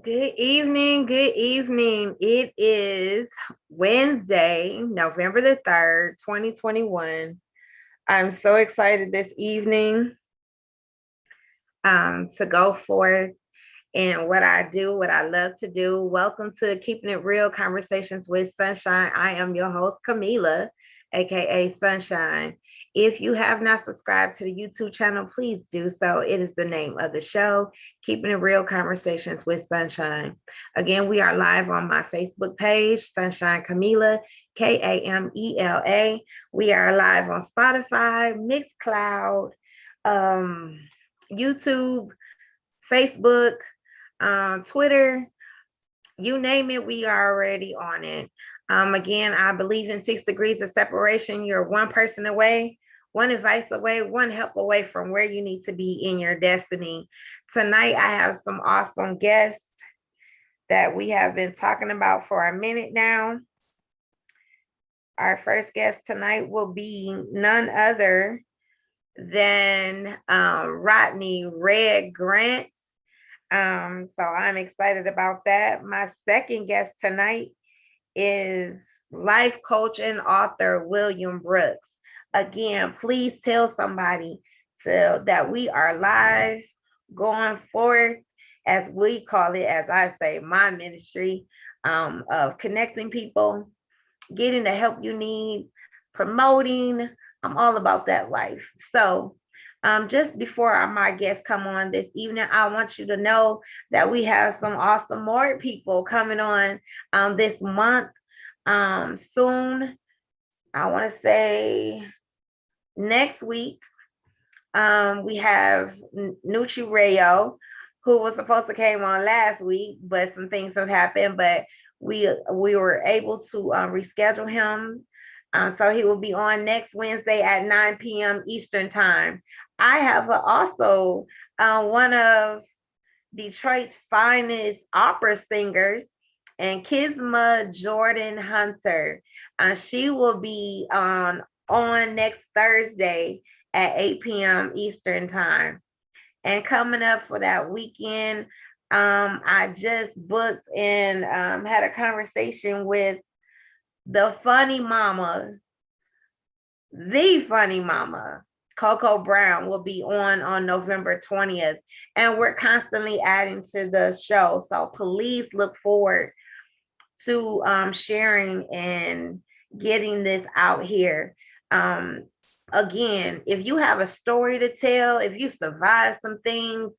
Good evening. Good evening. It is Wednesday, November the 3rd, 2021. I'm so excited this evening to go forth in what I do, what I love to do. Welcome to Keeping It Real Conversations with Sunshine. I am your host, Camila, aka Sunshine. If you have not subscribed to the YouTube channel, please do so. It is the name of the show, Keeping It Real Conversations with Sunshine. Again, we are live on my Facebook page, Sunshine Camila, Kamela. We are live on Spotify, Mixcloud, YouTube, Facebook, Twitter, you name it, we are already on it. Again, I believe in 6 degrees of separation. You're one person away, one advice away, one help away from where you need to be in your destiny. Tonight, I have some awesome guests that we have been talking about for a minute now. Our first guest tonight will be none other than Rodney Red Grant. So I'm excited about that. My second guest tonight is life coach and author William Brooks. Again, please tell somebody that we are live going forth, as we call it, as I say, my ministry of connecting people, getting the help you need, promoting. I'm all about that life. So just before my guests come on this evening, I want you to know that we have some awesome more people coming on this month soon. I want to say next week. We have Nucci Rayo, who was supposed to came on last week, but some things have happened. But we were able to reschedule him. So he will be on next Wednesday at 9 p.m. Eastern time. I have also one of Detroit's finest opera singers, and Kisma Jordan Hunter. She will be on next Thursday at 8 p.m. Eastern time. And coming up for that weekend, I just booked and had a conversation with the funny mama, Coco Brown will be on November 20th. And we're constantly adding to the show. So please look forward to sharing and getting this out here. Again, if you have a story to tell, if you survived some things,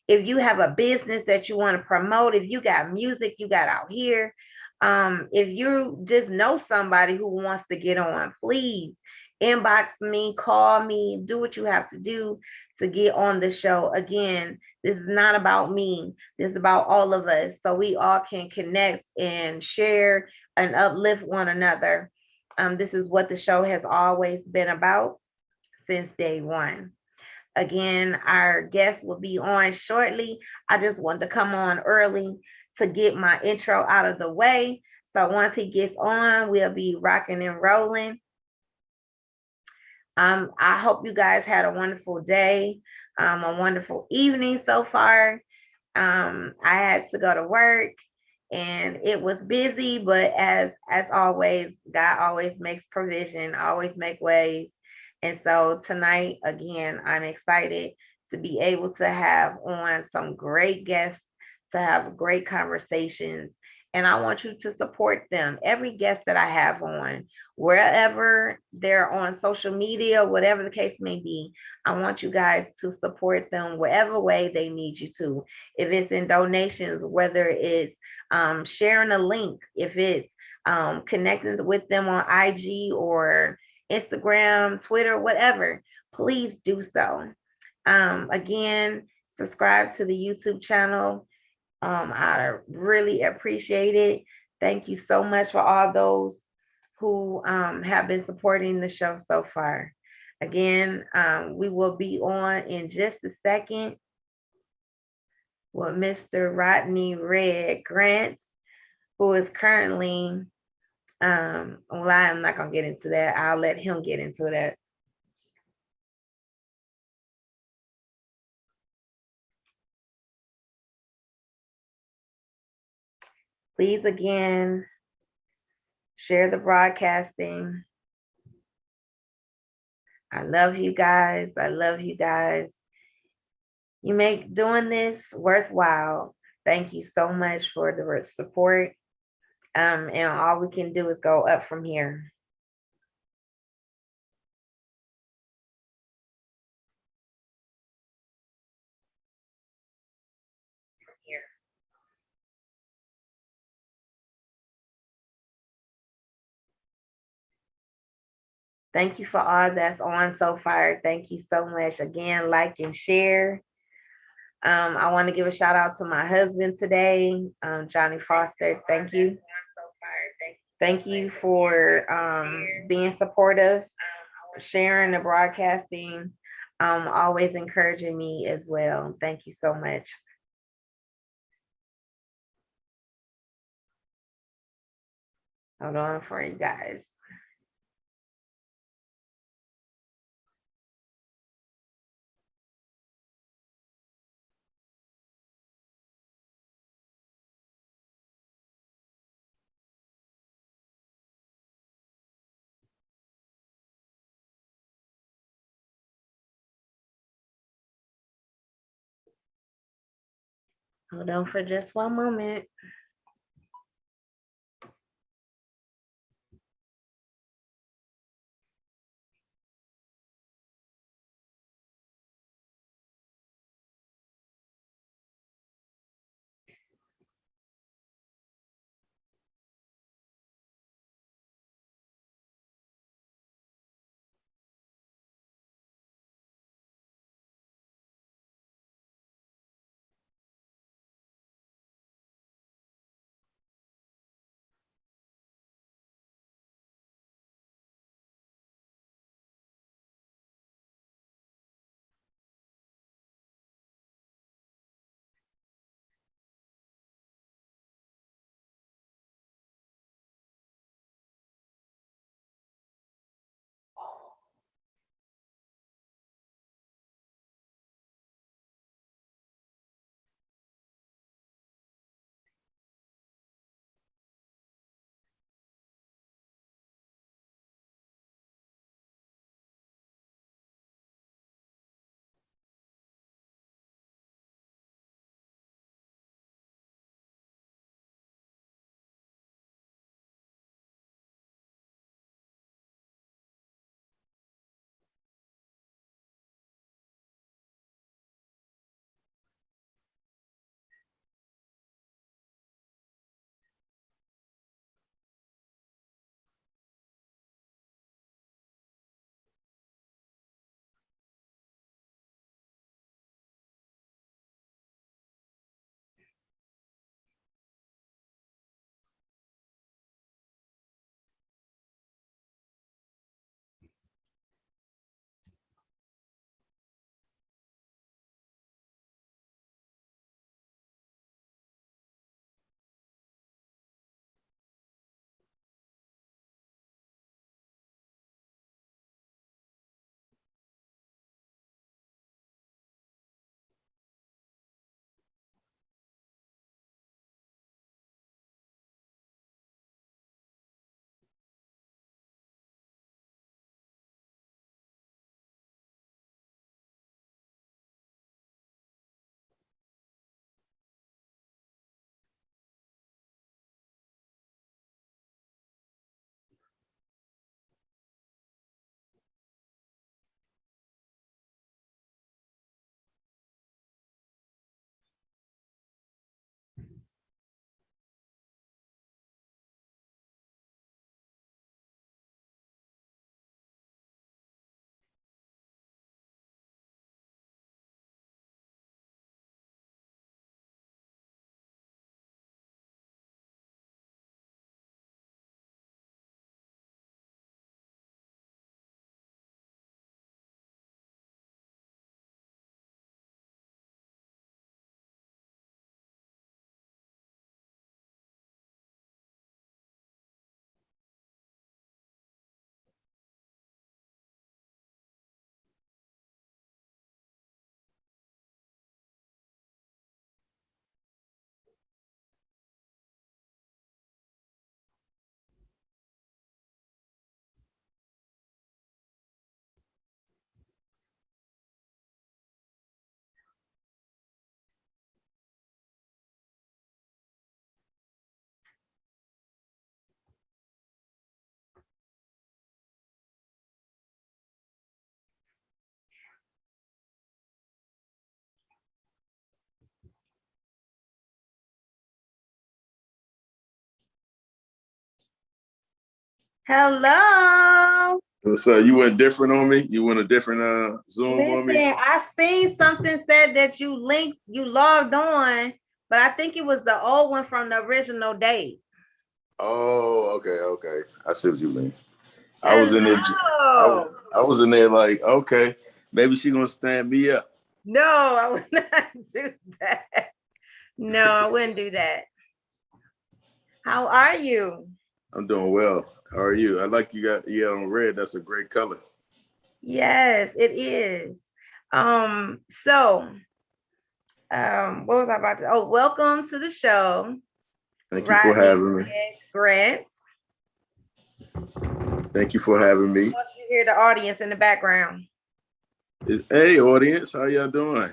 if you have a business that you want to promote, if you got music you got out here, if you just know somebody who wants to get on, please inbox me, call me, do what you have to do to get on the show. Again, this is not about me. This is about all of us. So we all can connect and share and uplift one another. This is what the show has always been about since day one. Again, our guest will be on shortly. I just wanted to come on early to get my intro out of the way. So once he gets on, we'll be rocking and rolling. I hope you guys had a wonderful day, a wonderful evening so far. I had to go to work and it was busy, but as always, God always makes provision, always make ways. And so tonight, again, I'm excited to be able to have on some great guests, to have great conversations. And I want you to support them. Every guest that I have on, wherever they're on social media, whatever the case may be, I want you guys to support them whatever way they need you to. If it's in donations, whether it's sharing a link, if it's connecting with them on IG or Instagram, Twitter, whatever, please do so. Again, subscribe to the YouTube channel. I really appreciate it. Thank you so much for all those who have been supporting the show so far. Again, we will be on in just a second with Mr. Rodney Red Grant, who is currently, well, I'm not going to get into that. I'll let him get into that. Please again, share the broadcasting. I love you guys. I love you guys. You make doing this worthwhile. Thank you so much for the support. And all we can do is go up from here. Thank you for all that's on so far. Thank you so much. Again, like and share. I want to give a shout out to my husband today, Johnny Foster. Thank you. Thank you for being supportive, sharing the broadcasting, always encouraging me as well. Thank you so much. Hold on for you guys. Hold on for just one moment. Hello. So you went different on me? You went a different Zoom on Listen, me? I seen something said that you logged on, but I think it was the old one from the original date. Oh, okay. I see what you mean. I was in there. Hello. I was in there like, okay, maybe she gonna stand me up. No, I would not do that. No, I wouldn't do that. How are you? I'm doing well. How are you? I like you got on red. That's a great color. Yes, it is. So what was I about to? Oh, welcome to the show, Thank you for Rodney having me. Grant. Thank you for having me. I want you to hear the audience in the background. Hey, audience, how y'all doing?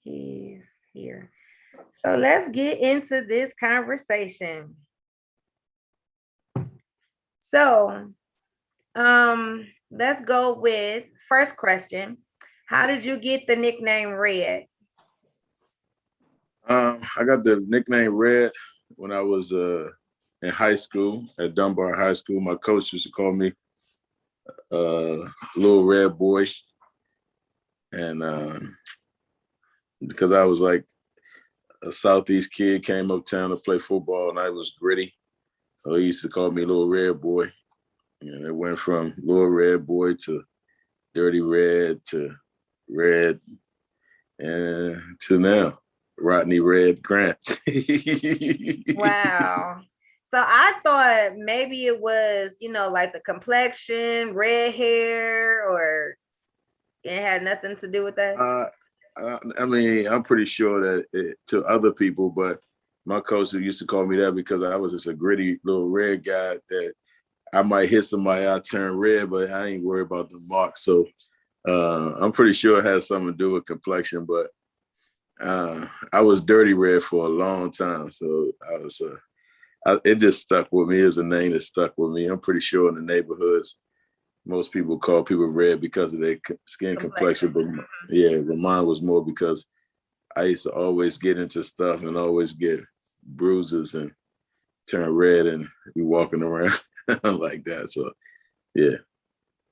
He's here. So let's get into this conversation. So, let's go with first question. How did you get the nickname Red? I got the nickname Red when I was in high school at Dunbar High School. My coach used to call me Little Red Boy, and because I was like a Southeast kid, came uptown to play football, and I was gritty, so he used to call me Little Red Boy, and it went from Little Red Boy to Dirty Red to Red, and to now Rodney Red Grant. Wow. So I thought maybe it was, like the complexion, red hair, or it had nothing to do with that. I mean, I'm pretty sure that to other people, but my coach used to call me that because I was just a gritty little red guy that I might hit somebody, I turn red, but I ain't worried about the mark. So I'm pretty sure it has something to do with complexion, but I was dirty red for a long time. So it just stuck with me. It was a name that stuck with me. I'm pretty sure in the neighborhoods, most people call people red because of their skin complexion, but yeah, but mine was more because I used to always get into stuff and always get bruises and turn red and be walking around like that. So yeah.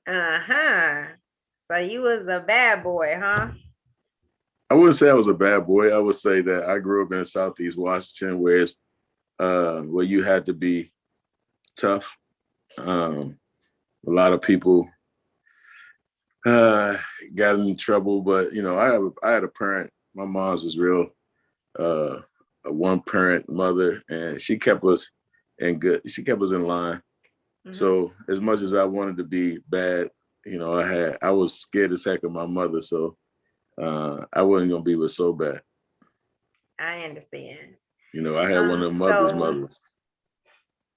Uh-huh. So you was a bad boy, huh? I wouldn't say I was a bad boy. I would say that I grew up in Southeast Washington where it's where you had to be tough. A lot of people got in trouble, but I had a parent. My mom's was real a one parent mother, and she kept us in good. She kept us in line. Mm-hmm. So as much as I wanted to be bad, I was scared as heck of my mother. So I wasn't gonna be with so bad. I understand. I had one of the mothers.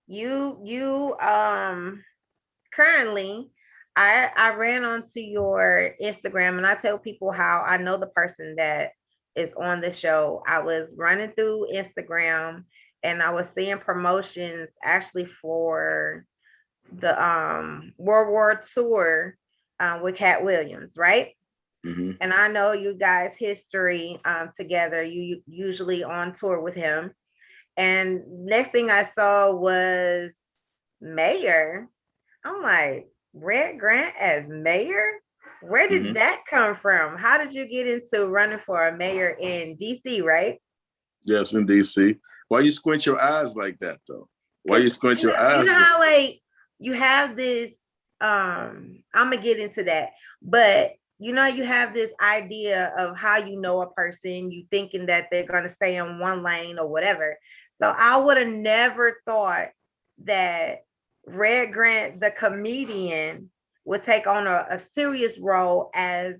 You currently I ran onto your Instagram and I tell people how I know the person that is on the show. I was running through Instagram and I was seeing promotions actually for the World War tour with Cat Williams, right? Mm-hmm. And I know you guys' history together. You usually on tour with him. And next thing I saw was Mayor. I'm like, Red Grant as mayor? Where did that come from? How did you get into running for a mayor in DC, right? Yes, in DC. Why you squint your eyes like that, though? Why you squint your eyes? You know how, like, you have this, I'm going to get into that, but you have this idea of how you know a person, you thinking that they're going to stay in one lane or whatever. So I would have never thought that Red Grant, the comedian, would take on a serious role as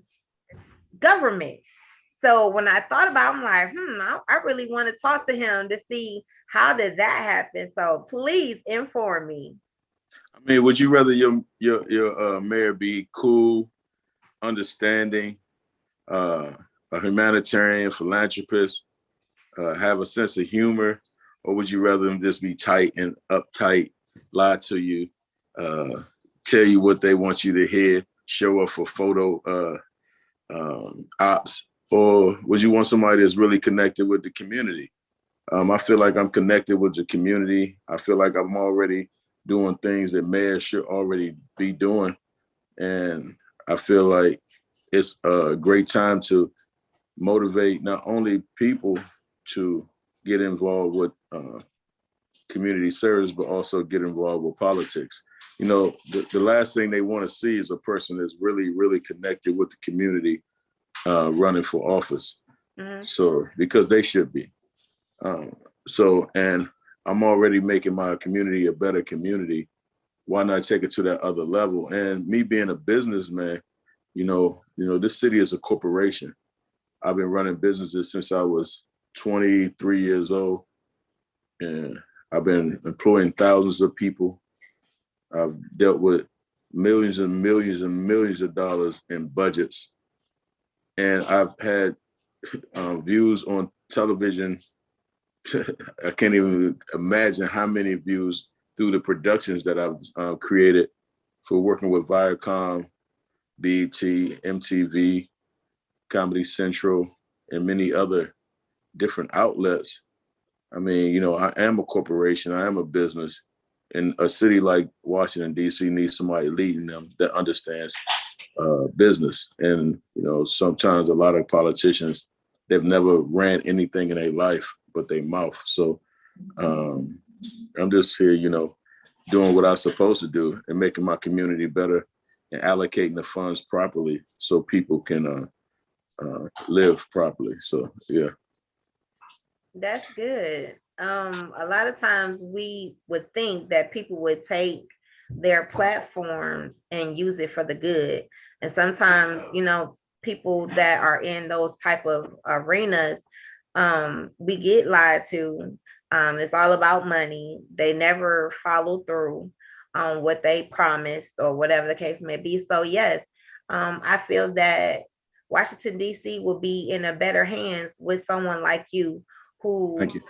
government. So when I thought about it, I'm like, I really want to talk to him to see how did that happen. So please inform me. I mean, would you rather your mayor be cool, understanding, a humanitarian, philanthropist, have a sense of humor, or would you rather them just be tight and uptight, lie to you, tell you what they want you to hear, show up for photo ops, or would you want somebody that's really connected with the community? I feel like I'm connected with the community. I feel like I'm already doing things that mayors should already be doing. And I feel like it's a great time to motivate not only people to get involved with community service, but also get involved with politics. You know, the last thing they want to see is a person that's really, really connected with the community running for office. Mhm. So, because they should be. And I'm already making my community a better community. Why not take it to that other level? And me being a businessman, this city is a corporation. I've been running businesses since I was 23 years old, and I've been employing thousands of people. I've dealt with millions and millions and millions of dollars in budgets, and I've had views on television. I can't even imagine how many views through the productions that I've created for working with Viacom, BET, MTV, Comedy Central, and many other different outlets. I mean, I am a corporation, I am a business, and a city like Washington, D.C. needs somebody leading them that understands business. And, sometimes a lot of politicians, they've never ran anything in their life but their mouth. So I'm just here, doing what I'm supposed to do and making my community better and allocating the funds properly so people can live properly. So, yeah. That's good. A lot of times we would think that people would take their platforms and use it for the good. And sometimes, people that are in those type of arenas, we get lied to. It's all about money. They never follow through on what they promised or whatever the case may be. So yes, I feel that Washington, D.C. will be in a better hands with someone like you who Thank you.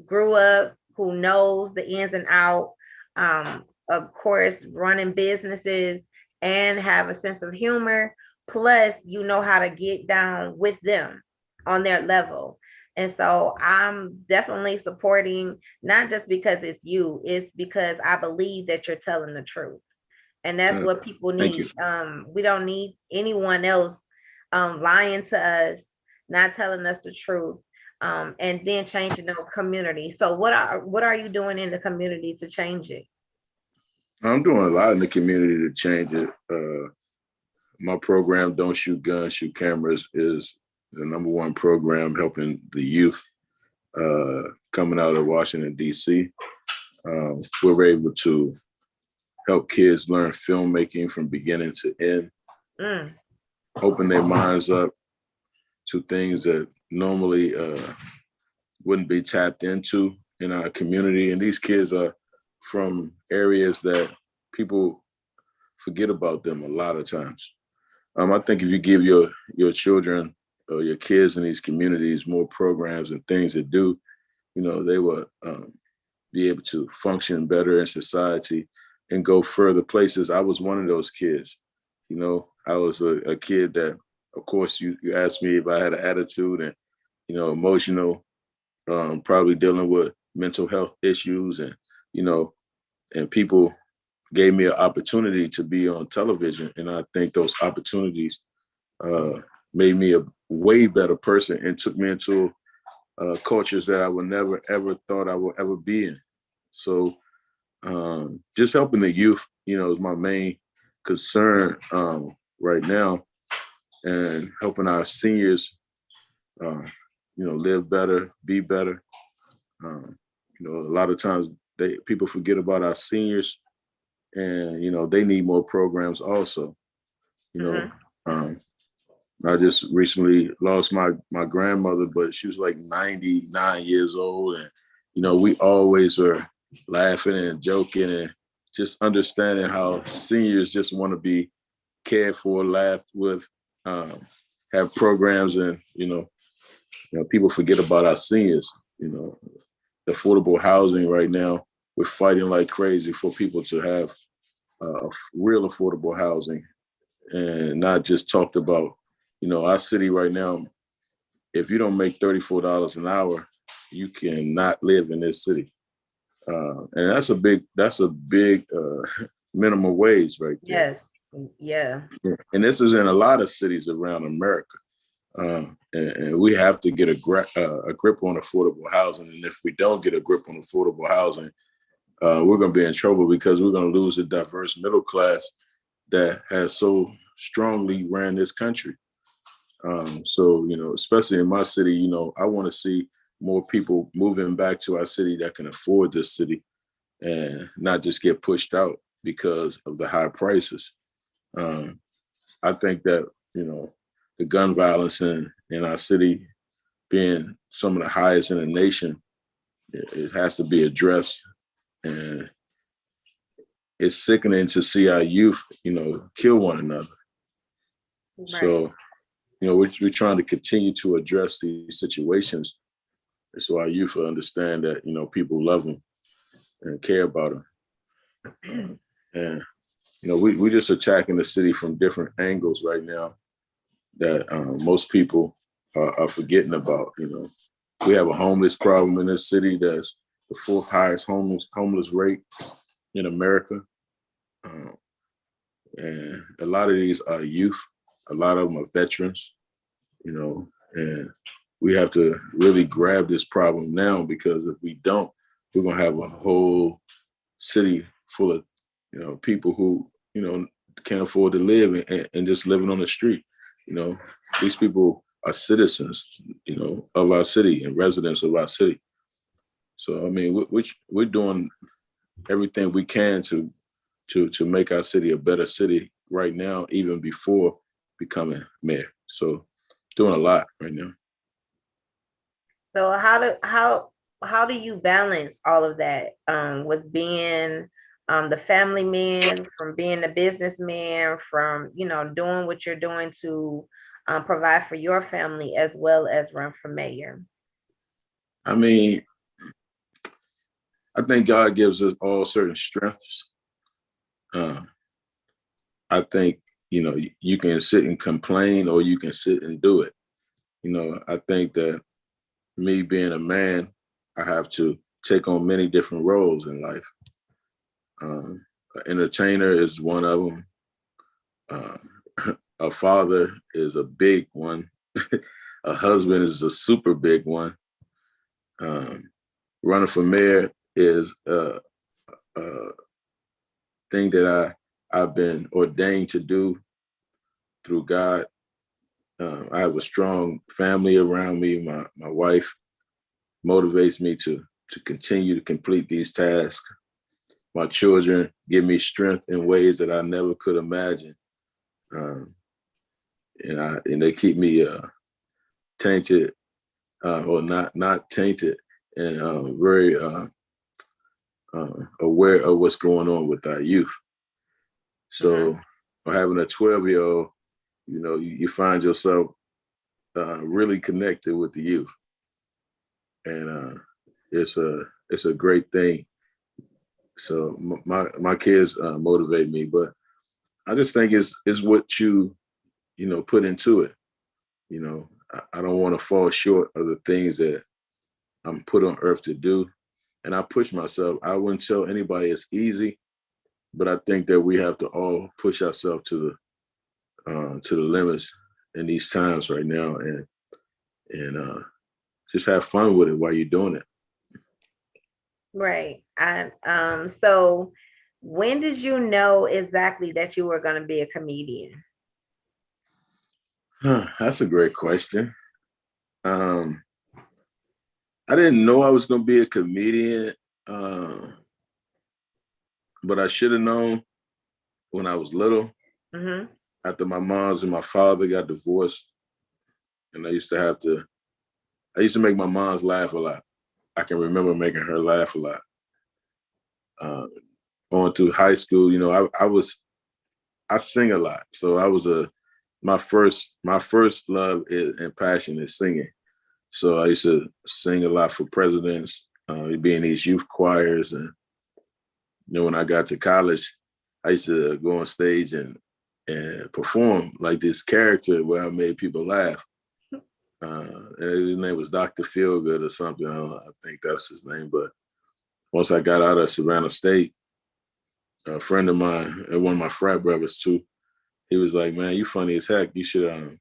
grew up, who knows the ins and out, of course, running businesses and have a sense of humor. Plus, you know how to get down with them on their level. And so I'm definitely supporting, not just because it's you, it's because I believe that you're telling the truth. And that's what people Thank you. need. We don't need anyone else lying to us, not telling us the truth, and then changing the community. So what are you doing in the community to change it? I'm doing a lot in the community to change it. My program, Don't Shoot Guns, Shoot Cameras, is the #1 program helping the youth coming out of Washington, D.C. We're able to help kids learn filmmaking from beginning to end, open their minds up to things that normally wouldn't be tapped into in our community. And these kids are from areas that people forget about them a lot of times. I think if you give your children or your kids in these communities more programs and things to do, they will be able to function better in society and go further places. I was one of those kids. I was a kid that, of course, you asked me if I had an attitude and, emotional, probably dealing with mental health issues and people gave me an opportunity to be on television. And I think those opportunities made me a way better person and took me into cultures that I would never, ever thought I would ever be in. So just helping the youth, is my main concern right now, and helping our seniors, live better, be better. A lot of times people forget about our seniors, and they need more programs also. I just recently lost my grandmother, but she was like 99 years old, and we always were laughing and joking and just understanding how seniors just want to be cared for, laughed with, have programs, and people forget about our seniors. Affordable housing right now, we're fighting like crazy for people to have real affordable housing, and not just talked about. Our city right now, if you don't make $34 an hour, you cannot live in this city. And that's a big minimum wage right there. Yes. Yeah. And this is in a lot of cities around America. And we have to get a grip on affordable housing. And if we don't get a grip on affordable housing, we're going to be in trouble because we're going to lose a diverse middle class that has so strongly ran this country. So, especially in my city, I want to see more people moving back to our city that can afford this city and not just get pushed out because of the high prices. I think that, the gun violence in our city being some of the highest in the nation, it has to be addressed. And it's sickening to see our youth, kill one another. Right. So, we're trying to continue to address these situations so our youth will understand that, people love them and care about them. And, we're just attacking the city from different angles right now that most people are forgetting about. We have a homeless problem in this city that's the fourth highest homeless rate in America. And a lot of these are youth. A lot of them are veterans, and we have to really grab this problem now, because if we don't, we're going to have a whole city full of, people who, can't afford to live and just living on the street. These people are citizens, of our city and residents of our city. So, I mean, we're doing everything we can to make our city a better city right now, even before becoming mayor. So doing a lot right now. So how do you balance all of that with being the family man, from being the businessman, from doing what you're doing to provide for your family as well as run for mayor? I mean, I think God gives us all certain strengths. I think, you can sit and complain or you can sit and do it. I think that me being a man, I have to take on many different roles in life. An entertainer is one of them. A father is a big one. A husband is a super big one. Running for mayor is a thing that I've been ordained to do through God. I have a strong family around me. My wife motivates me to continue to complete these tasks. My children give me strength in ways that I never could imagine. And they keep me tainted, or not tainted, and very aware of what's going on with our youth. So having a 12-year-old, you find yourself really connected with the youth, and it's a great thing. So my kids motivate me, but I just think it's what you put into it. I don't want to fall short of the things that I'm put on earth to do, and I push myself. I wouldn't tell anybody it's easy, but I think that we have to all push ourselves to the limits in these times right now, and just have fun with it while you're doing it. Right. And so when did you know exactly that you were going to be a comedian? That's a great question. I didn't know I was going to be a comedian, but I should have known when I was little. Mm-hmm. After my mom's and my father got divorced, and I used to make my mom's laugh a lot. I can remember making her laugh a lot. On through high school, I sing a lot. So I was my first love and passion is singing. So I used to sing a lot for presidents, be in these youth choirs. And when I got to college, I used to go on stage and perform like this character where I made people laugh. his name was Dr. Feelgood or something. I don't know, I think that's his name. But once I got out of Savannah State, a friend of mine and one of my frat brothers too, he was like, "Man, you funny as heck. You should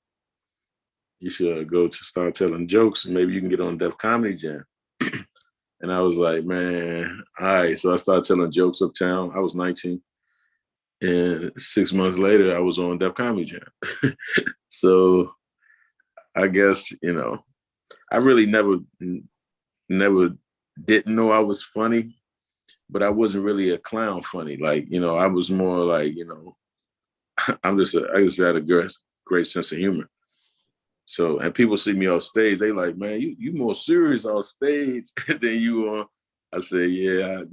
go to start telling jokes, and maybe you can get on Def Comedy Jam." And I was like, "Man, all right." So I started telling jokes uptown. I was 19, and 6 months later, I was on Def Comedy Jam. So I guess I really never didn't know I was funny, but I wasn't really a clown funny. Like, I was more like, I just had a great sense of humor. So, and people see me off stage, they like, "Man, you more serious off stage than you on." I say, "Yeah,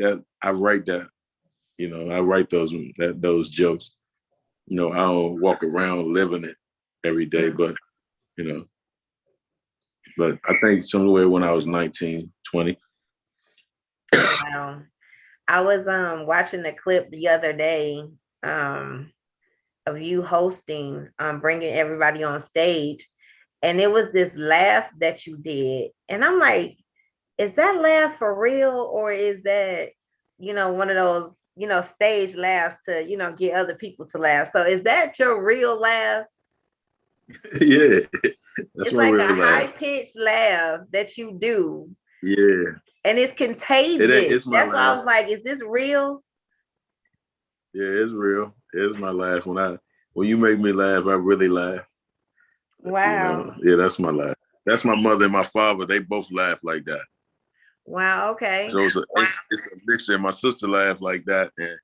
I write that. I write those jokes. I don't walk around living it every day, but you know, but I think somewhere when I was 19, 20. Wow. I was watching the clip the other day of you hosting, bringing everybody on stage, and it was this laugh that you did, and I'm like, is that laugh for real, or is that one of those stage laughs to get other people to laugh? So is that your real laugh? Yeah, that's It's my like a real high laugh. pitched laugh that you do, Yeah, and it's contagious. it's my That's why I laugh. was like, is this real? Yeah, it's real. It's my laugh. When you make me laugh, I really laugh. Wow. Yeah, that's my laugh. That's my mother and my father. They both laugh like that. Wow. Okay. So it's a mixture. My sister laughed like that, and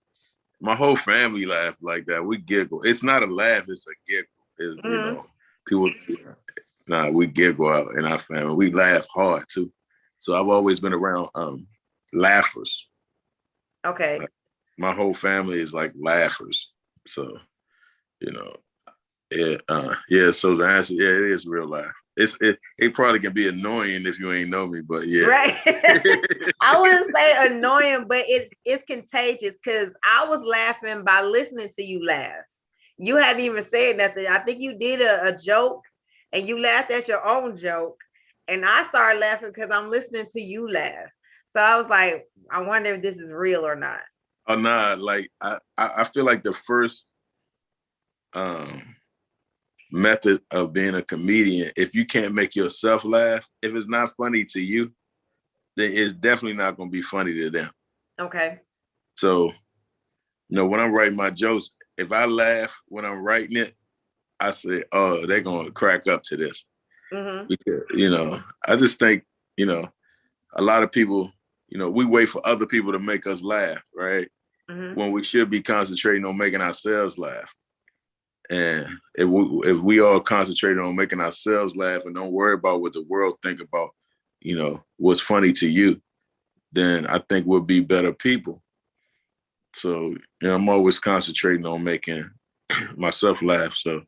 my whole family laughed like that. We giggle. It's not a laugh. It's a giggle. It's, Mhm. people. Nah, we giggle out in our family. We laugh hard too. So I've always been around laughers. Okay. Like, my whole family is like laughers. So you know, yeah. So the answer, yeah, it is real life. It probably can be annoying if you ain't know me, but yeah. Right. I wouldn't say annoying, but it's contagious because I was laughing by listening to you laugh. You hadn't even said nothing. I think you did a joke and you laughed at your own joke. And I started laughing because I'm listening to you laugh. So I was like, I wonder if this is real or not. Oh nah, like I feel like the first um method of being a comedian, if you can't make yourself laugh, if it's not funny to you, then it's definitely not gonna be funny to them. Okay. So, when I'm writing my jokes, if I laugh when I'm writing it, I say, "Oh, they're gonna crack up to this." Mm-hmm. Because, I just think, a lot of people, we wait for other people to make us laugh, right? Mm-hmm. When we should be concentrating on making ourselves laugh. And if we all concentrate on making ourselves laugh and don't worry about what the world think about, what's funny to you, then I think we'll be better people. So, I'm always concentrating on making myself laugh. So,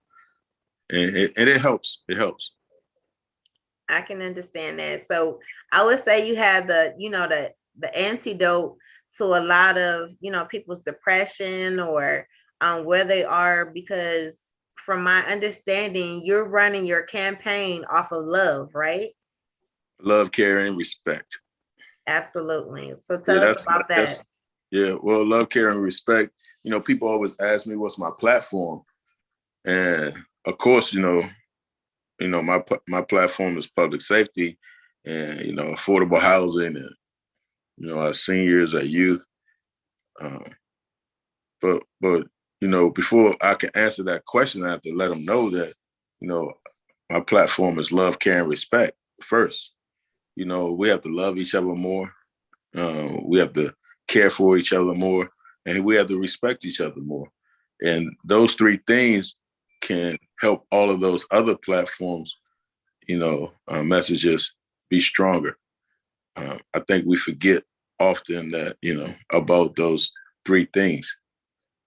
and it helps. It helps. I can understand that. So I would say you have the antidote to a lot of people's depression or where they are, because from my understanding, you're running your campaign off of love, right? Love, care, and respect. Absolutely. So Yeah, tell us about that. yeah. Well, love, care, and respect. People always ask me what's my platform, and of course, my platform is public safety, and affordable housing, and our seniors, our youth. Um, but before I can answer that question, I have to let them know that you know my platform is love, care, and respect first. We have to love each other more. We have to care for each other more, and we have to respect each other more. And those three things can help all of those other platforms, messages be stronger. I think we forget often that, about those three things.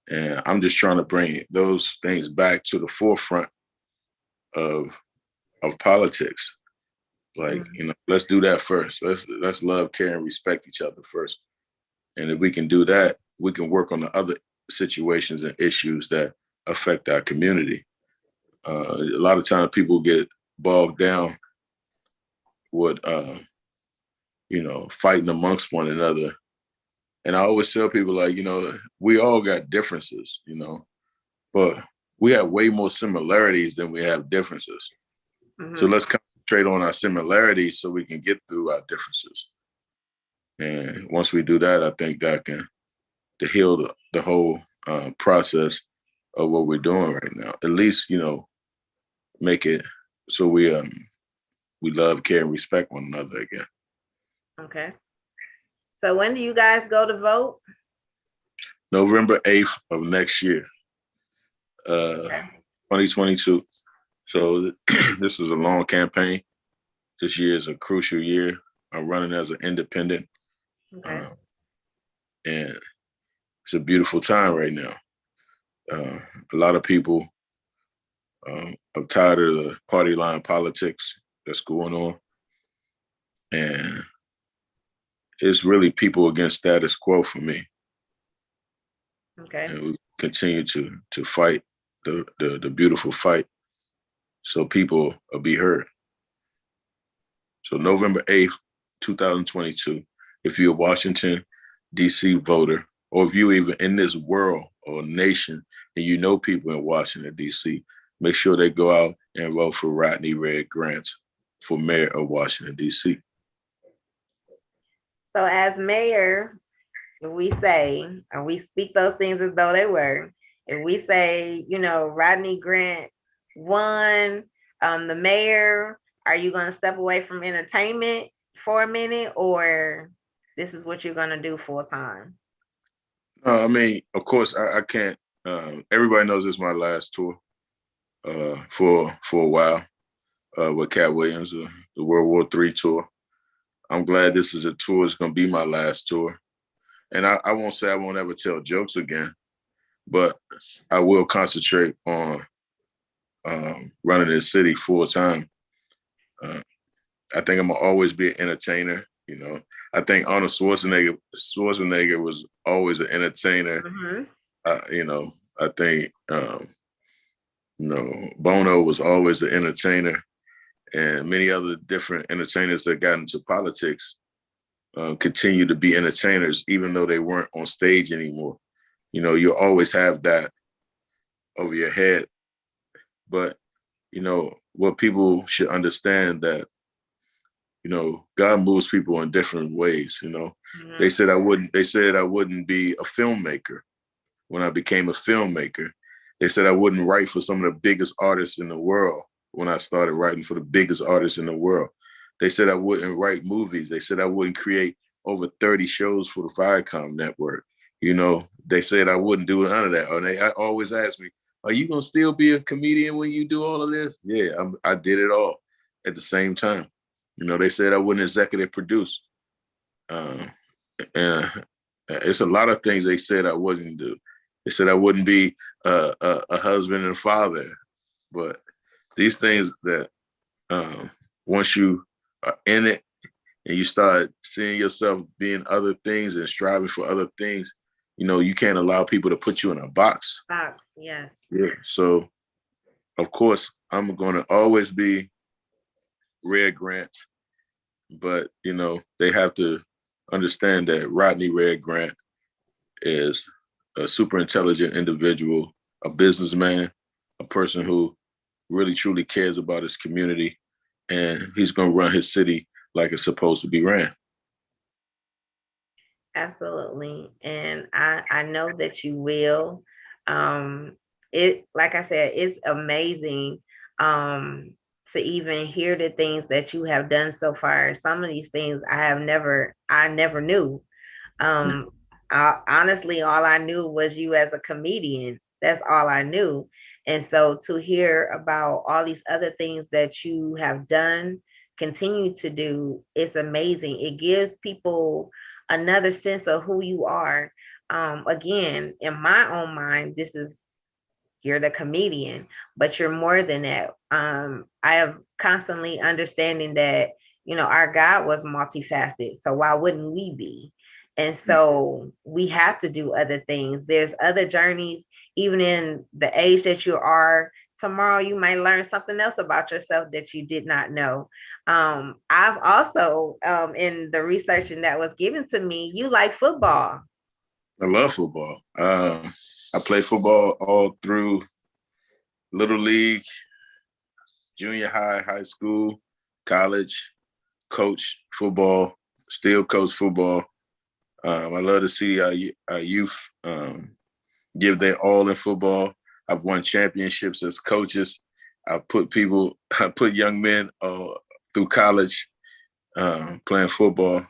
And I'm just trying to bring those things back to the forefront of politics. Like, Mhm. let's do that first. Let's love, care, and respect each other first. And if we can do that, we can work on the other situations and issues that affect our community. A lot of times people get bogged down would fighting amongst one another. And I always tell people, like, we all got differences, but we have way more similarities than we have differences. Mm-hmm. So let's concentrate on our similarities so we can get through our differences. And once we do that, I think that can to heal the whole process of what we're doing right now. At least, make it so we love, care, and respect one another again. Okay. So when do you guys go to vote? November 8th of next year, 2022. So this is a long campaign. This year is a crucial year. I'm running as an independent. Okay. And it's a beautiful time right now. A lot of people are tired of the party line politics that's going on. And it's really people against status quo for me. Okay. And we continue to fight the beautiful fight so people will be heard. So November 8th, 2022, if you're a Washington, D.C. voter, or if you're even in this world or nation and you know people in Washington, D.C., make sure they go out and vote for Rodney Red Grant for Mayor of Washington, D.C. So as mayor, if we say, and we speak those things as though they were, if we say, Rodney Grant won the mayor, are you going to step away from entertainment for a minute, or this is what you're going to do full time? I mean, of course, I can't. Everybody knows this is my last tour for a while with Cat Williams, the World War III tour. I'm glad this is a tour. It's going to be my last tour. And I won't say I won't ever tell jokes again, but I will concentrate on running this city full time. I think I'm going to always be an entertainer. I think Arnold Schwarzenegger was always an entertainer. Mm-hmm. I think, Bono was always an entertainer, and many other different entertainers that got into politics continue to be entertainers, even though they weren't on stage anymore. You'll always have that over your head. But, what people should understand that, God moves people in different ways. Mm-hmm. They said I wouldn't be a filmmaker when I became a filmmaker. They said I wouldn't write for some of the biggest artists in the world when I started writing for the biggest artists in the world. They said I wouldn't write movies. They said I wouldn't create over 30 shows for the Viacom network. They said I wouldn't do none of that. And they always ask me, are you going to still be a comedian when you do all of this? Yeah, I did it all at the same time. They said I wouldn't executive produce. And it's a lot of things they said I wouldn't do. They said I wouldn't be a husband and father. But these things that once you are in it and you start seeing yourself being other things and striving for other things, you can't allow people to put you in a box. Yes. Yeah. So, of course, I'm going to always be Red Grant, but, they have to understand that Rodney Red Grant is a super intelligent individual, a businessman, a person who really truly cares about his community, and he's going to run his city like it's supposed to be ran. Absolutely. And I know that you will. Like I said, it's amazing to even hear the things that you have done so far. Some of these things I never knew. Honestly, all I knew was you as a comedian. That's all I knew. And so to hear about all these other things that you have done, continue to do, it's amazing. It gives people another sense of who you are. Again, in my own mind, you're the comedian, but you're more than that. I have constantly understanding that, our God was multifaceted. So why wouldn't we be? And so we have to do other things. There's other journeys, even in the age that you are, tomorrow you might learn something else about yourself that you did not know. I've also, in the researching that was given to me, you like football. I love football. I play football all through little league, junior high, high school, college, coach football, still coach football. I love to see our youth give their all in football. I've won championships as coaches. I put young men through college playing football.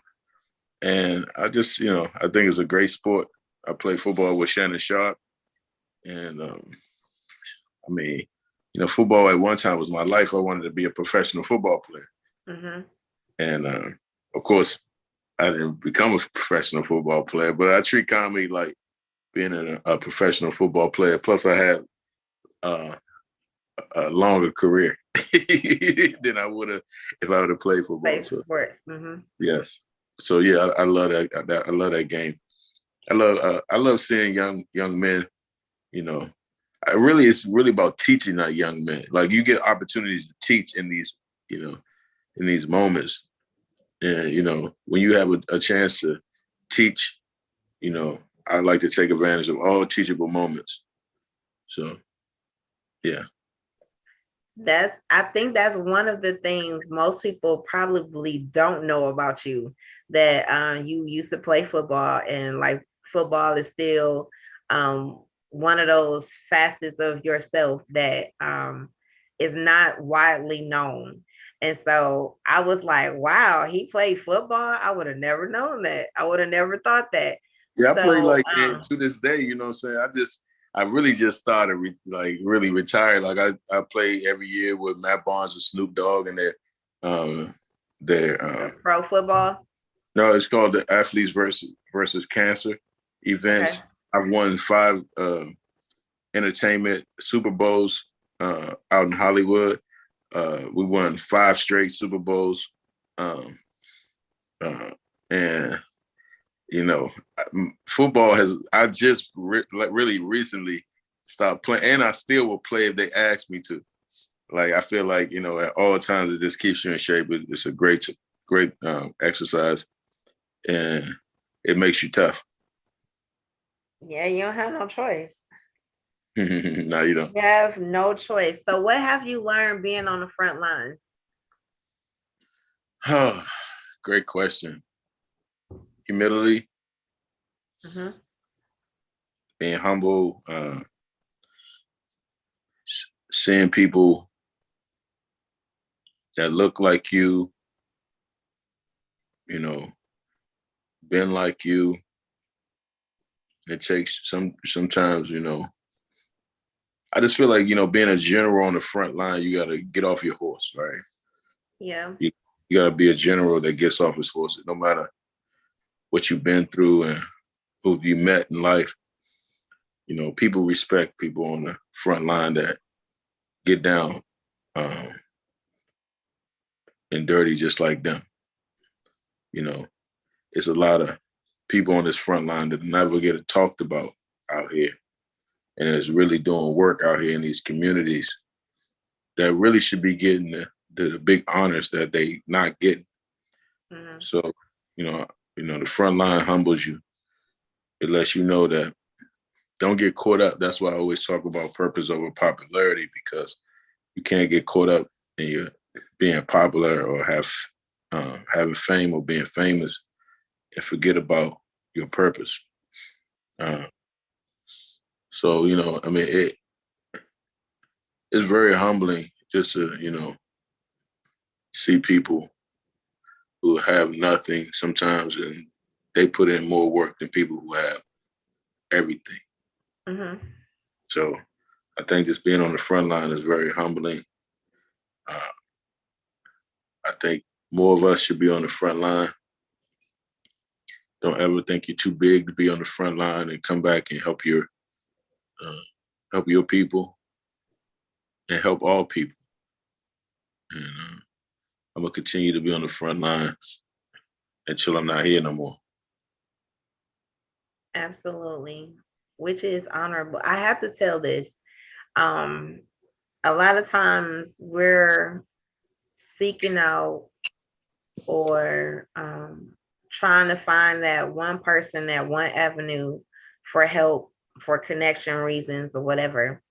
And I just, I think it's a great sport. I played football with Shannon Sharp. And I mean, football at one time was my life. I wanted to be a professional football player. Mm-hmm. And of course, I didn't become a professional football player, but I treat comedy like being a professional football player. Plus, I had a longer career than I would have if I would have played football. Play sports. Mm-hmm. Yes. So yeah, I love that. I love that game. I love seeing young men. It's really about teaching our young men. Like you get opportunities to teach in these moments. And, when you have a chance to teach, I like to take advantage of all teachable moments. So, yeah. I think that's one of the things most people probably don't know about you, that you used to play football, and like football is still one of those facets of yourself that is not widely known. And so I was like, wow, he played football. I would have never known that. I would have never thought that. Yeah, I play So to this day, you know what I'm saying? I really just started really retired. Like I play every year with Matt Barnes and Snoop Dogg and their pro football. No, it's called the Athletes versus Cancer events. Okay. I've won 5 entertainment Super Bowls out in Hollywood. We won 5 straight Super Bowls. And football I just really recently stopped playing, and I still will play if they ask me to. Like, I feel like, at all times it just keeps you in shape. It's a great exercise, and it makes you tough. Yeah, you don't have no choice. No, you don't. You have no choice. So what have you learned being on the front line? Oh, great question. Humility, Mm-hmm. being humble, seeing people that look like you, been like you. It takes sometimes, I just feel like, being a general on the front line, you got to get off your horse, right? Yeah. You got to be a general that gets off his horse, no matter what you've been through and who you met in life. People respect people on the front line that get down and dirty just like them. It's a lot of people on this front line that never get talked about out here, and is really doing work out here in these communities that really should be getting the big honors that they not getting. Mm-hmm. So, the front line humbles you. It lets you know that don't get caught up. That's why I always talk about purpose over popularity, because you can't get caught up in your being popular or having fame or being famous and forget about your purpose. So, it's very humbling just to, see people who have nothing sometimes, and they put in more work than people who have everything. Mm-hmm. So I think just being on the front line is very humbling. I think more of us should be on the front line. Don't ever think you're too big to be on the front line, and come back and help your people and help all people. And I'm gonna continue to be on the front line until I'm not here no more. Absolutely. Which is honorable. I have to tell this. Um, a lot of times we're seeking out or trying to find that one person, that one avenue for help, for connection reasons or whatever.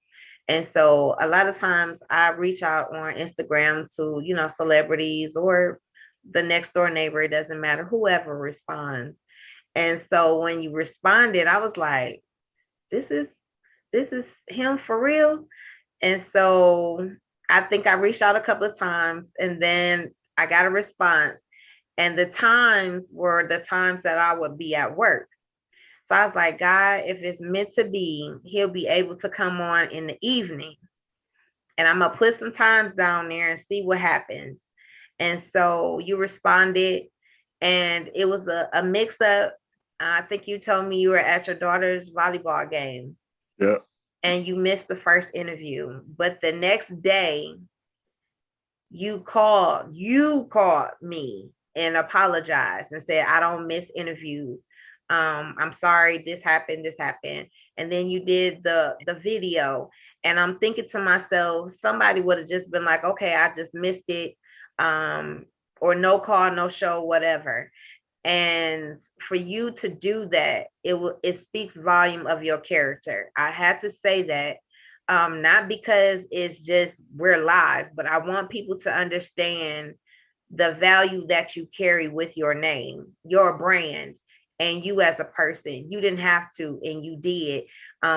And so a lot of times I reach out on Instagram to, celebrities or the next door neighbor, it doesn't matter, whoever responds. And so when you responded, I was like, this is him for real. And so I think I reached out a couple of times and then I got a response. And the times were the times that I would be at work. So I was like, God, if it's meant to be, he'll be able to come on in the evening. And I'm gonna put some times down there and see what happens. And so you responded, and it was a mix up. I think you told me you were at your daughter's volleyball game. Yeah. And you missed the first interview. But the next day, you called me and apologized and said, I don't miss interviews. I'm sorry, this happened. And then you did the video. And I'm thinking to myself, somebody would have just been like, okay, I just missed it. Or no call, no show, whatever. And for you to do that, it speaks volume of your character. I had to say that, not because it's just we're live, but I want people to understand the value that you carry with your name, your brand, and you as a person. You didn't have to, and you did.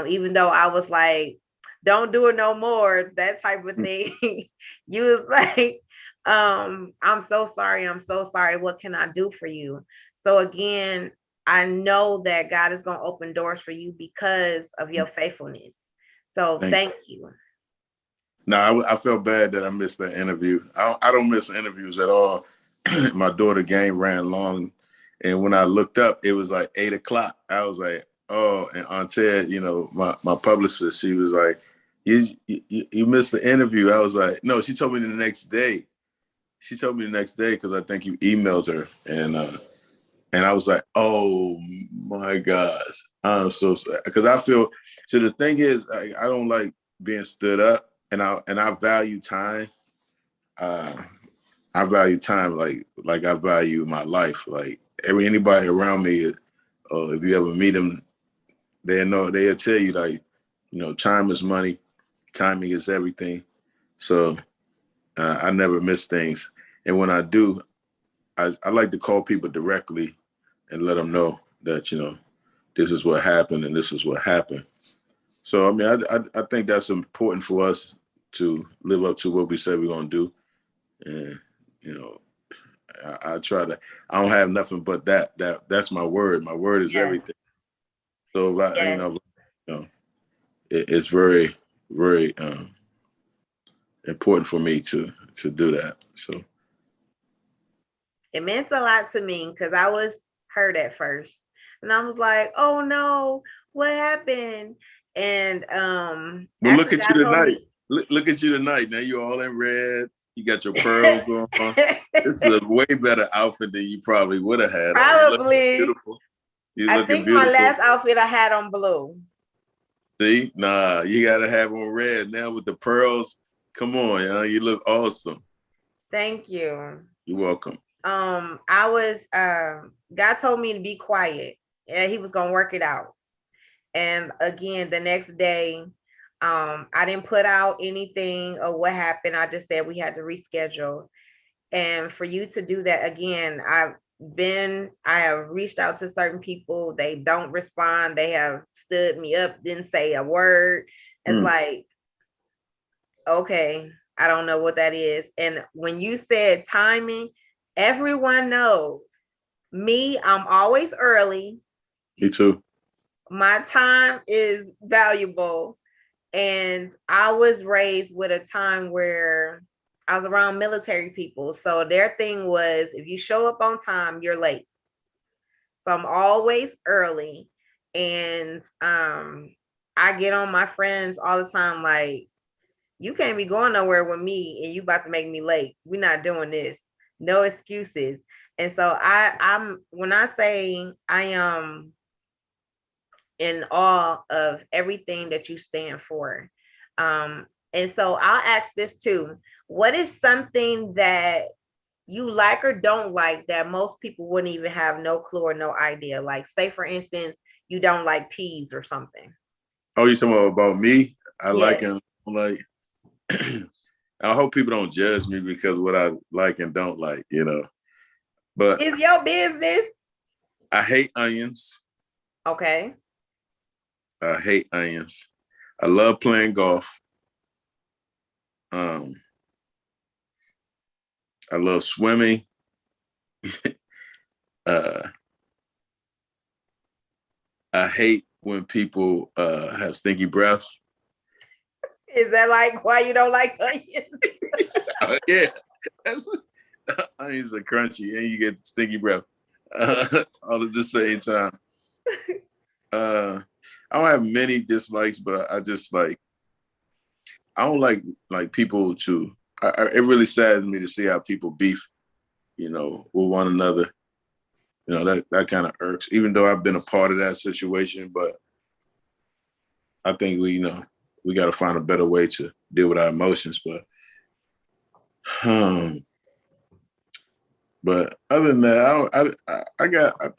Even though I was like, don't do it no more, that type of thing. You was like, I'm so sorry. I'm so sorry. What can I do for you? So again, I know that God is going to open doors for you because of your faithfulness. So thank you. No, I felt bad that I missed that interview. I don't miss interviews at all. My daughter game ran long, and when I looked up, it was like 8:00. I was like, oh, and Aunt Ted, my publicist, she was like, you missed the interview. I was like, no, she told me the next day. She told me the next day because I think you emailed her, and I was like, oh my gosh, I'm so sad because I feel. So the thing is, I don't like being stood up, and I value time. I value time like I value my life. Like anybody around me, if you ever meet them, they'll tell you like, time is money, timing is everything. So I never miss things, and when I do, I like to call people directly and let them know that this is what happened and this is what happened. So I mean, I think that's important for us to live up to what we say we're gonna do, and I try to. I don't have nothing but that's my word. My word is everything. So if it's very very important for me to do that. So it meant a lot to me because I was hurt at first, and I was like, "Oh no, what happened?" And well, look after at God you told tonight. me, Look at you tonight. Now you're all in red. You got your pearls on. This is a way better outfit than you probably would have had on. You looking probably. beautiful. You I looking think my beautiful. last outfit I had on blue. See, nah, you gotta have on red now with the pearls. Come on, you look awesome. Thank you. You're welcome. I was God told me to be quiet, and He was gonna work it out. And again, the next day, I didn't put out anything or what happened. I just said we had to reschedule. And for you to do that again, I have reached out to certain people. They don't respond. They have stood me up, didn't say a word. It's like, okay, I don't know what that is. And when you said timing, everyone knows me, I'm always early. Me too. My time is valuable. And I was raised with a time where I was around military people. So their thing was if you show up on time, you're late. So I'm always early. And I get on my friends all the time, like, you can't be going nowhere with me and you about to make me late. We're not doing this. No excuses. And so I'm when I say I am in awe of everything that you stand for. And so I'll ask this too. What is something that you like or don't like that most people wouldn't even have no clue or no idea? Like, say for instance, you don't like peas or something. Oh, you talking about me? I like Yes. and like. I hope people don't judge me because what I like and don't like, you know. But Is your business. I hate onions. Okay. I hate onions. I love playing golf. Um, I love swimming. uh, I hate when people have stinky breath. Is that like why you don't like onions? Yeah, onions are crunchy and you get stinky breath all at the same time. I don't have many dislikes, but I just like I don't like people to. It really saddens me to see how people beef, you know, with one another. You know that kind of irks. Even though I've been a part of that situation, but I think we got to find a better way to deal with our emotions. Um, but other than that,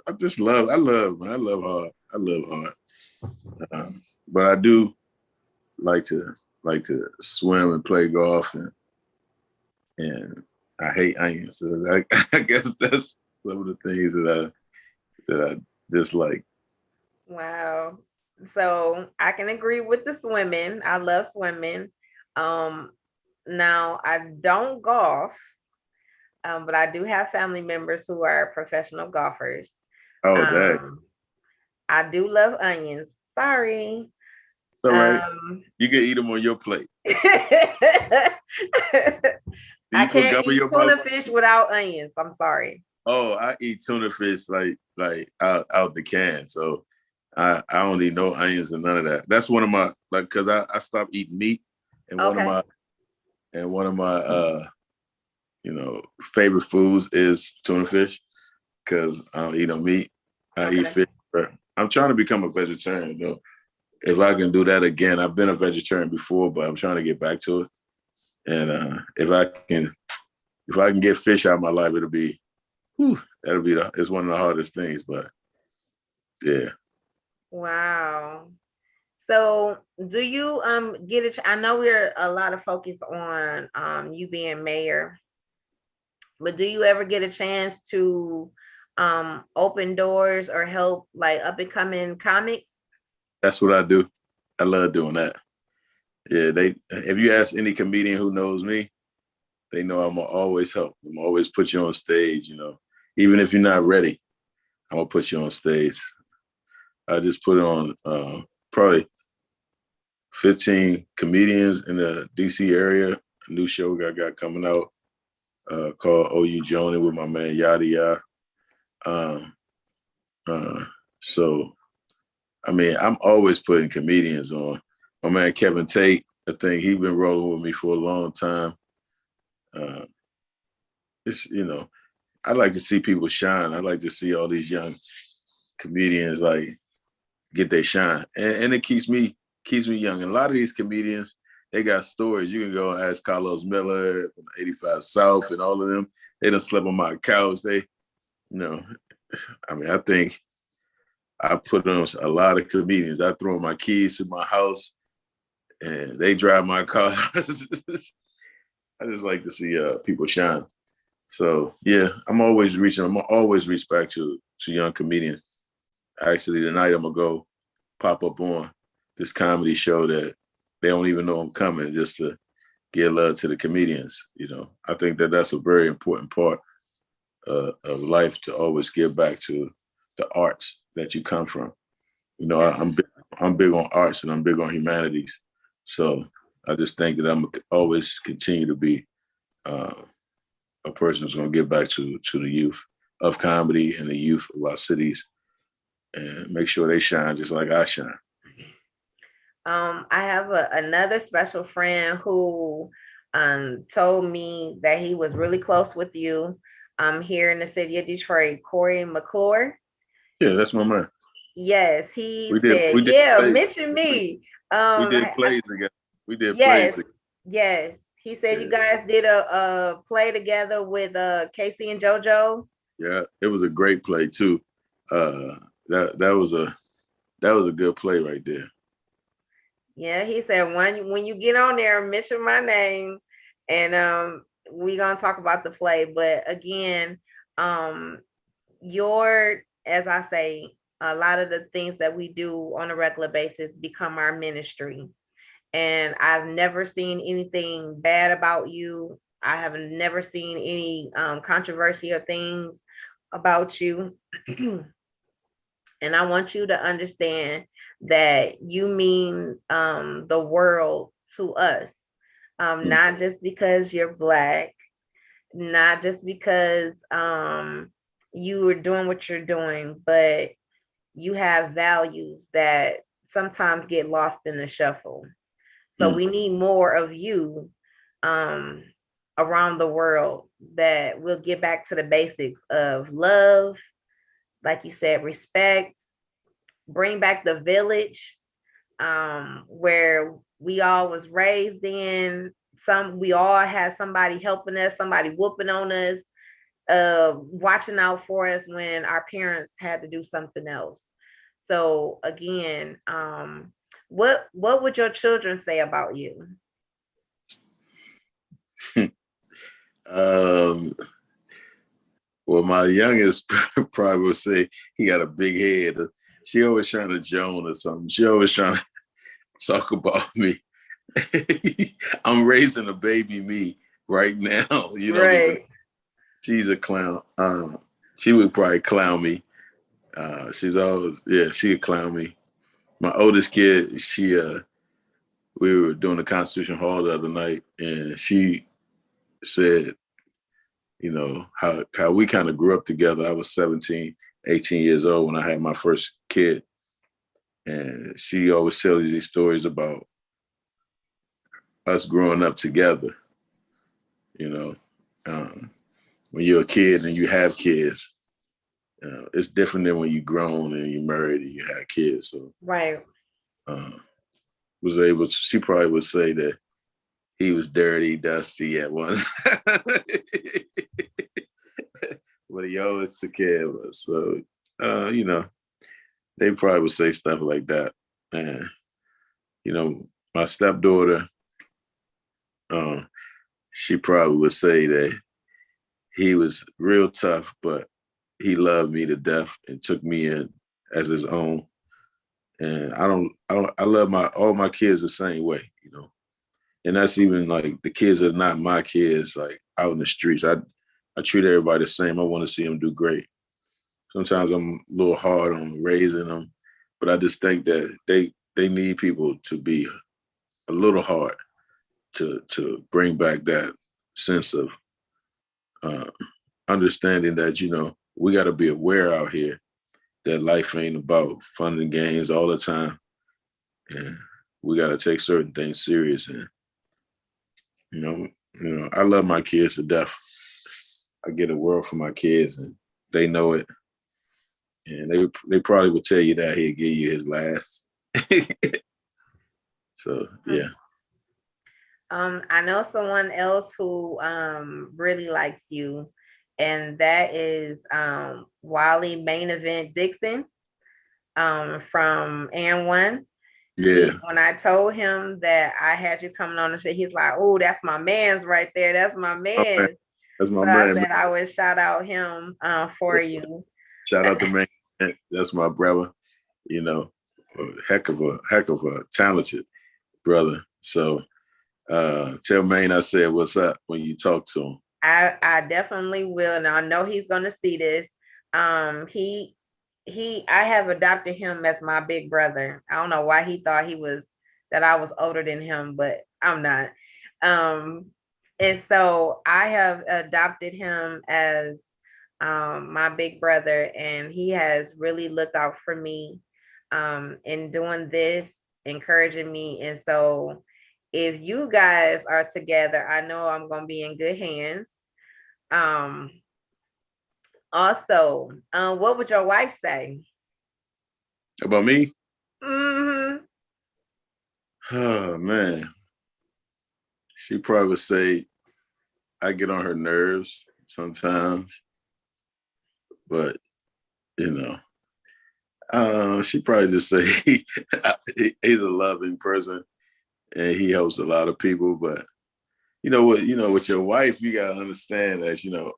I just love I love hard. I love hard. But I do like to swim and play golf and I hate onions. So I guess that's some of the things that I dislike. Wow. So I can agree with the swimming. I love swimming. Um, Now I don't golf, but I do have family members who are professional golfers. Oh, dang. Um, I do love onions. Sorry. All right. Um, You can eat them on your plate. I Do you put can't gum in eat your mouth? tuna fish without onions. I'm sorry. Oh, I eat tuna fish like out the can. So I don't eat no onions and none of that. That's one of my like because I stopped eating meat and Okay. one of my favorite foods is tuna fish because I don't eat no meat. I eat Okay. fish. I'm trying to become a vegetarian though. If I can do that again, I've been a vegetarian before, but I'm trying to get back to it. And if I can get fish out of my life, it'll be it's one of the hardest things. But yeah, Wow. So do you get I know we're a lot of focus on you being mayor, but do you ever get a chance to open doors or help like up and coming comics? that's what I do. I love doing that. Yeah, if you ask any comedian who knows me, they know I'm gonna always help. I'm gonna always put you on stage, you know. Even if you're not ready, I'm gonna put you on stage. I just put on probably 15 comedians in the DC area. A new show I got coming out called OU Joni with my man Yada Yada. Um, uh, so I mean, I'm always putting comedians on. My man Kevin Tate, I think he's been rolling with me for a long time. Uh, I like to see people shine. I like to see all these young comedians like get their shine, and it keeps me young. And a lot of these comedians, they got stories. You can go and ask Carlos Miller from 85 South and all of them. They done slept on my couch. I think I put on a lot of comedians. I throw my keys to my house and they drive my car. I just like to see people shine. So yeah, I'm always reach back to young comedians. Actually, tonight I'm gonna go pop up on this comedy show that they don't even know I'm coming just to give love to the comedians. You know, I think that's a very important part of life to always give back to the arts that you come from. You know, I'm big on arts and I'm big on humanities. So I just think that I'm always continue to be uh, a person who's going to give back to the youth of comedy and the youth of our cities and make sure they shine just like I shine. I have another special friend who told me that he was really close with you here in the city of Detroit, Corey McClure. Yeah, that's my man. Yes, he We said, did yeah, plays. mention me. We Um, did plays together. We did plays yes, together. Yes. He said you Yeah, guys did a play together with Casey and JoJo. yeah, it was a great play too. That was a good play right there. Yeah, he said when you get on there, mention my name, and we gonna talk about the play. But again, um, your as I say, a lot of the things that we do on a regular basis become our ministry. And I've never seen anything bad about you. I have never seen any controversy or things about you. And I want you to understand that you mean the world to us, Mm, not just because you're Black, not just because you are doing what you're doing, but you have values that sometimes get lost in the shuffle. So mm, we need more of you um, around the world that will get back to the basics of love, like you said, respect, bring back the village where we all was raised in. We all had somebody helping us, somebody whooping on us, watching out for us when our parents had to do something else. So again, what would your children say about you? um, well, my youngest probably would say he got a big head. She always trying to joan or something. She always trying to talk about me. I'm raising a baby me right now. You don't even. Right. She's a clown. She would probably clown me. She's always, yeah, she would clown me. My oldest kid, we were doing the Constitution Hall the other night, and she said, how we kind of grew up together. I was 17, 18 years old when I had my first kid. And she always tells these stories about us growing up together, you know. Um, when you're a kid and you have kids, it's different than when you're grown and you're married and you have kids. So Right. uh, she probably would say that he was dirty, dusty at once. But he always took care of us. So, uh, you know, they probably would say stuff like that. And, my stepdaughter, uh, she probably would say that he was real tough, but he loved me to death and took me in as his own. And I love all my kids the same way, And that's even like the kids that are not my kids, like out in the streets. I treat everybody the same. I want to see them do great. Sometimes I'm a little hard on raising them, but I just think that they need people to be a little hard to bring back that sense of uh, understanding that we got to be aware out here that life ain't about fun and games all the time, and we got to take certain things serious. And you know, I love my kids to death. I get a world for my kids, and they know it. And they probably would tell you that he'd give you his last. So yeah. I know someone else who really likes you, and that is Wally Main Event Dixon from and One. Yeah. When I told him that I had you coming on the show, he's like, "Oh, that's my man's right there. That's my Oh, man. man's." That's my So I man. said I would shout out him for you. Shout out to man. That's my brother. You know, a heck of a talented brother. So tell Maine I said what's up when you talk to him. I definitely will, and I know he's gonna see this. I have adopted him as my big brother. I don't know why he thought that I was older than him, but I'm not. Um, and so I have adopted him as my big brother, and he has really looked out for me in doing this, encouraging me. And so if you guys are together, I know I'm gonna be in good hands. Um, Also, what would your wife say? About me? Hmm. Oh man. She probably would say I get on her nerves sometimes, but you know, she probably just say he's a loving person and he helps a lot of people. But you know what? You know, with your wife, you gotta understand that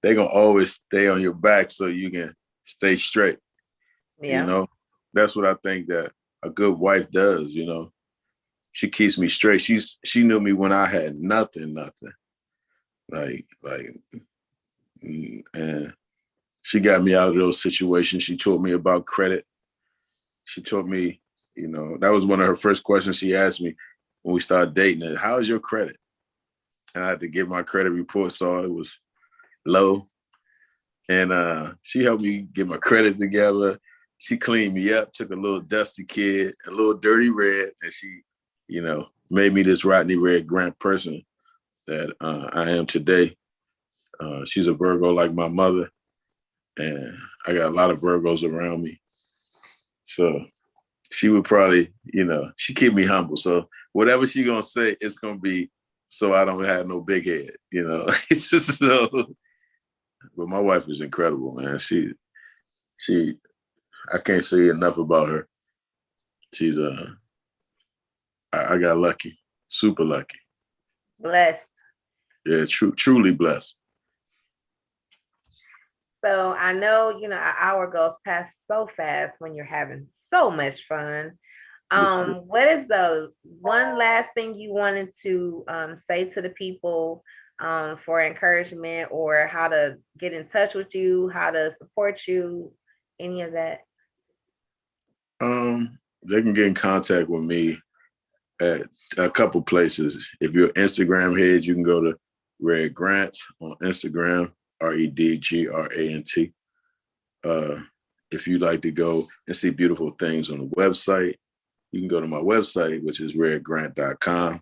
they're gonna always stay on your back so you can stay straight. You Yeah. know, that's what I think that a good wife does. She keeps me straight. She knew me when I had nothing. Like, and she got me out of those situations. She taught me about credit. She taught me, that was one of her first questions she asked me when we started dating. How's your credit? And I had to give my credit report, so it was low. And she helped me get my credit together. She cleaned me up, took a little dusty kid, a little dirty red, and she, made me this Rodney Red Grant person that I am today. She's a Virgo like my mother, and I got a lot of Virgos around me. So she would probably, she keep me humble. So whatever she gonna say, it's gonna be so I don't have no big head, It's just so. But my wife is incredible, man. She, I can't say enough about her. She's I got lucky, super lucky. Blessed. Yeah, truly blessed. So I know, an hour goes past so fast when you're having so much fun. What is the one last thing you wanted to say to the people for encouragement, or how to get in touch with you, how to support you, any of that? They can get in contact with me at a couple places. If you're an Instagram head, you can go to Red Grant on Instagram, REDGRANT. If you'd like to go and see beautiful things on the website, you can go to my website, which is redgrant.com.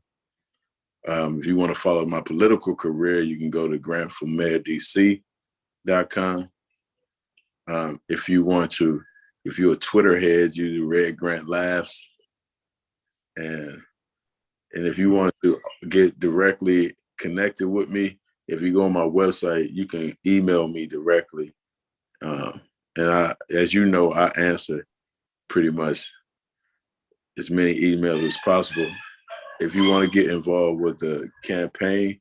If you want to follow my political career, you can go to grantformayordc.com. If you're a Twitter head, you do Red Grant Laughs. And if you want to get directly connected with me, if you go on my website, you can email me directly. And as you know, I answer pretty much as many emails as possible. If you want to get involved with the campaign,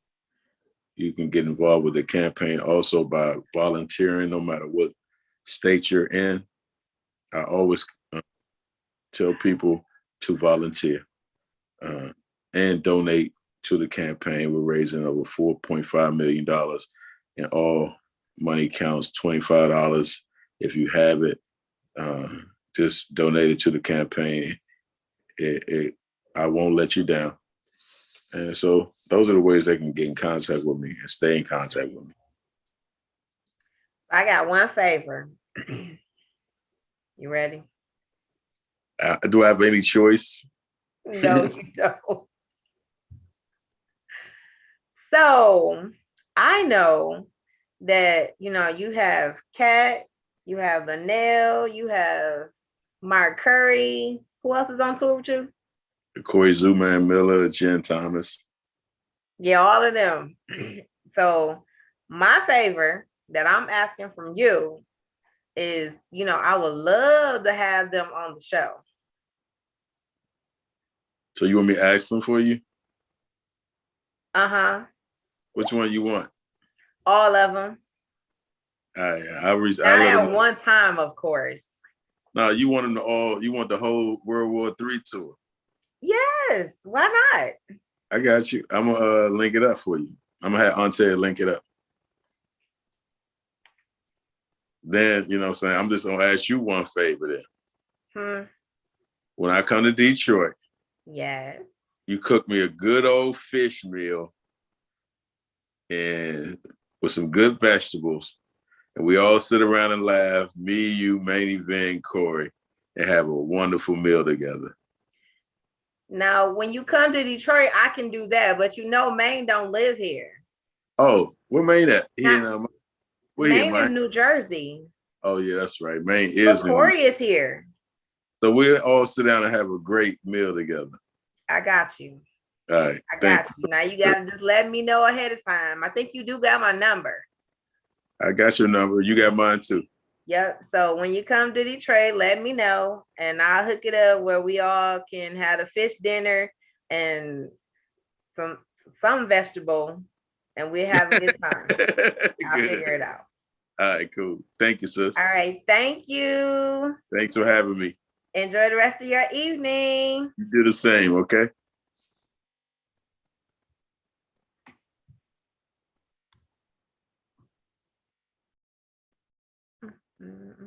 you can get involved with the campaign also by volunteering, no matter what state you're in. I always tell people to volunteer and donate to the campaign. We're raising over $4.5 million, and all money counts. $25 if you have it. Just donate it to the campaign. I won't let you down. And so those are the ways they can get in contact with me and stay in contact with me. I got one favor. You ready? Do I have any choice? No, you don't. So I know that, you have Kat, you have Linnell, you have Mark Curry. Who else is on tour with you? Corey Zuman Miller, Jen Thomas. Yeah, all of them. So my favor that I'm asking from you is, I would love to have them on the show. So you want me to ask them for you? Uh-huh. Which one you want? All of them. Not at one time, of course. No, you want them to all. You want the whole World War III tour? Yes. Why not? I got you. I'm gonna link it up for you. I'm gonna have Ante link it up. Then what I'm saying, I'm just gonna ask you one favor then. When I come to Detroit, yes, you cook me a good old fish meal and with some good vegetables, and we all sit around and laugh, me, you, Manny, Van, Corey, and have a wonderful meal together. Now, when you come to Detroit, I can do that, but Maine don't live here. Oh, where Maine at? Maine in New Jersey. Oh yeah, that's right. Maine is. But Corey is here. So we'll all sit down and have a great meal together. I got you. All right. I got you. Now you gotta just let me know ahead of time. I think you do got my number. I got your number. You got mine too. Yep. So when you come to Detroit, let me know and I'll hook it up where we all can have a fish dinner and some vegetable and we'll have a good time. I'll figure it out. All right, cool. Thank you, sis. All right. Thank you. Thanks for having me. Enjoy the rest of your evening. You do the same, okay? Mm-hmm.